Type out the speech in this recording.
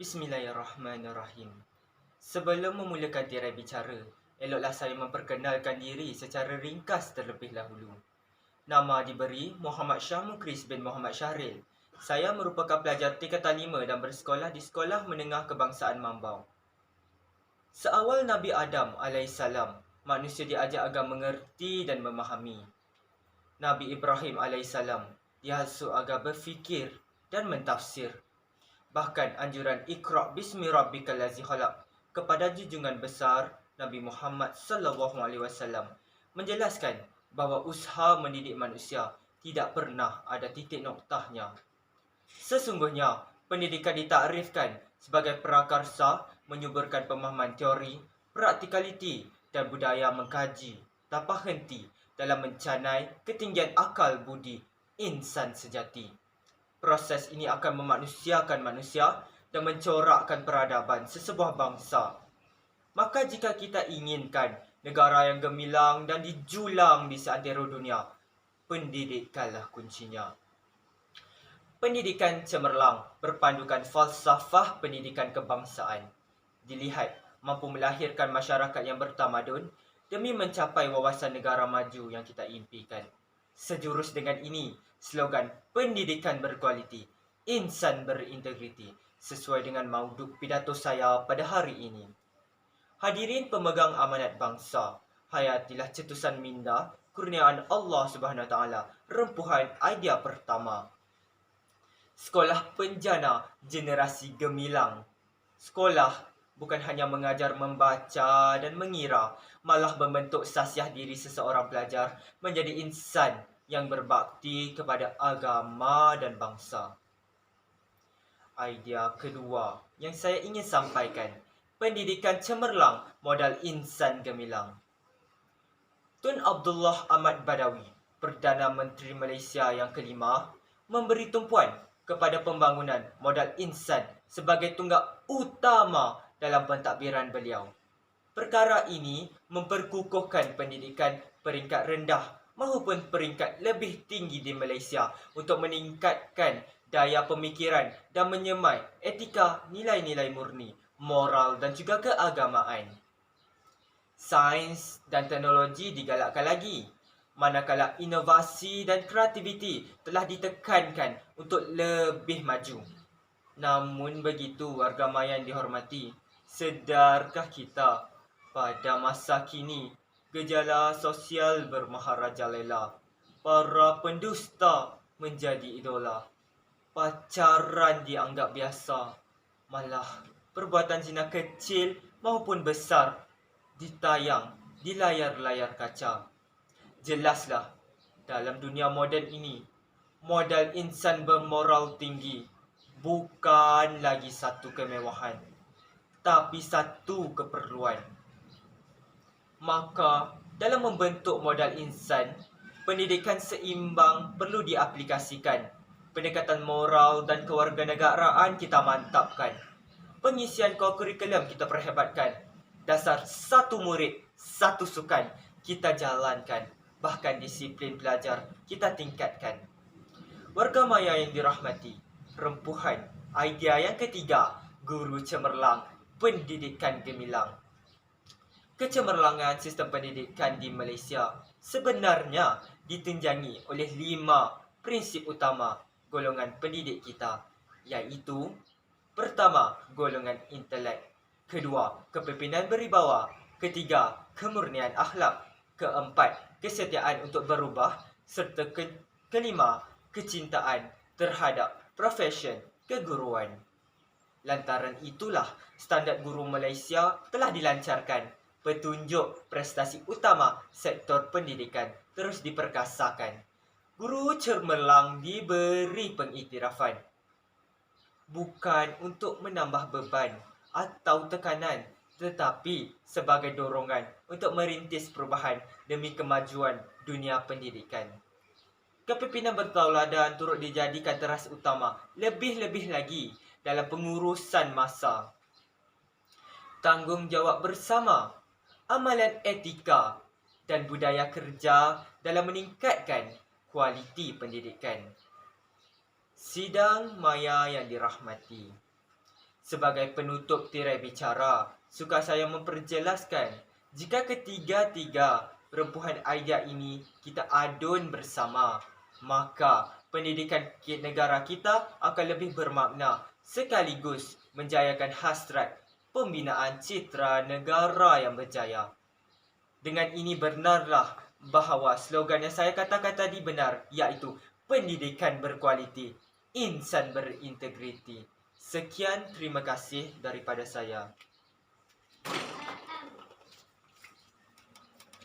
Bismillahirrahmanirrahim. Sebelum memulakan tirai bicara, eloklah saya memperkenalkan diri secara ringkas terlebih dahulu. Nama diberi Muhammad Shah Mukris bin Muhammad Syahril. Saya merupakan pelajar tingkatan 5 dan bersekolah di Sekolah Menengah Kebangsaan Mambau. Seawal Nabi Adam AS, manusia diajar agar mengerti dan memahami. Nabi Ibrahim AS dihasut agar berfikir dan mentafsir. Bahkan anjuran Iqra' bismi rabbikal ladzi khalaq kepada junjungan besar Nabi Muhammad SAW menjelaskan bahawa usaha mendidik manusia tidak pernah ada titik noktahnya. Sesungguhnya, pendidikan ditakrifkan sebagai prakarsa menyuburkan pemahaman teori, praktikaliti dan budaya mengkaji tanpa henti dalam mencanai ketinggian akal budi insan sejati. Proses ini akan memanusiakan manusia dan mencorakkan peradaban sesebuah bangsa. Maka jika kita inginkan negara yang gemilang dan dijulang di seantero dunia, pendidikanlah kuncinya. Pendidikan cemerlang berpandukan falsafah pendidikan kebangsaan. Dilihat mampu melahirkan masyarakat yang bertamadun demi mencapai wawasan negara maju yang kita impikan. Sejurus dengan ini, slogan pendidikan berkualiti, insan berintegriti, sesuai dengan mauduk pidato saya pada hari ini. Hadirin pemegang amanat bangsa, hayatilah cetusan minda, kurniaan Allah SWT, rempuhan idea pertama. Sekolah penjana generasi gemilang. Sekolah bukan hanya mengajar membaca dan mengira, malah membentuk sasiah diri seseorang pelajar menjadi insan yang berbakti kepada agama dan bangsa. Idea kedua yang saya ingin sampaikan, pendidikan cemerlang modal insan gemilang. Tun Abdullah Ahmad Badawi, Perdana Menteri Malaysia yang kelima, memberi tumpuan kepada pembangunan modal insan sebagai tunggak utama dalam pentadbiran beliau. Perkara ini memperkukuhkan pendidikan peringkat rendah maupun peringkat lebih tinggi di Malaysia untuk meningkatkan daya pemikiran dan menyemai etika, nilai-nilai murni, moral dan juga keagamaan. Sains dan teknologi digalakkan lagi, manakala inovasi dan kreativiti telah ditekankan untuk lebih maju. Namun begitu, warga maya yang dihormati, sedarkah kita pada masa kini gejala sosial bermaharajalela, para pendusta menjadi idola, pacaran dianggap biasa, malah perbuatan zina kecil maupun besar ditayang di layar-layar kaca. Jelaslah, dalam dunia moden ini, modal insan bermoral tinggi bukan lagi satu kemewahan, tapi satu keperluan. Maka, dalam membentuk modal insan, pendidikan seimbang perlu diaplikasikan. Pendekatan moral dan kewarganegaraan kita mantapkan. Pengisian kurikulum kita perhebatkan. Dasar satu murid, satu sukan kita jalankan. Bahkan disiplin pelajar kita tingkatkan. Warga maya yang dirahmati, rempuhan idea yang ketiga, guru cemerlang, pendidikan gemilang. Kecemerlangan sistem pendidikan di Malaysia sebenarnya ditunjangi oleh 5 prinsip utama golongan pendidik kita, iaitu: pertama, golongan intelek; kedua, kepimpinan beribawa; ketiga, kemurnian akhlak; keempat, kesetiaan untuk berubah; serta kelima, kecintaan terhadap profesion keguruan. Lantaran itulah standard guru Malaysia telah dilancarkan. Petunjuk prestasi utama sektor pendidikan terus diperkasakan. Guru cemerlang diberi pengiktirafan, bukan untuk menambah beban atau tekanan, tetapi sebagai dorongan untuk merintis perubahan demi kemajuan dunia pendidikan. Kepimpinan bertauladan turut dijadikan teras utama, lebih-lebih lagi dalam pengurusan masa. Tanggungjawab bersama, amalan etika dan budaya kerja dalam meningkatkan kualiti pendidikan. Sidang maya yang dirahmati, Sebagai penutup tirai bicara, suka saya memperjelaskan, jika ketiga-tiga rempuhan idea ini kita adun bersama, maka pendidikan negara kita akan lebih bermakna sekaligus menjayakan hasrat pembinaan citra negara yang berjaya. Dengan ini benarlah bahawa slogan yang saya katakan tadi benar, iaitu pendidikan berkualiti, insan berintegriti. Sekian, terima kasih daripada saya.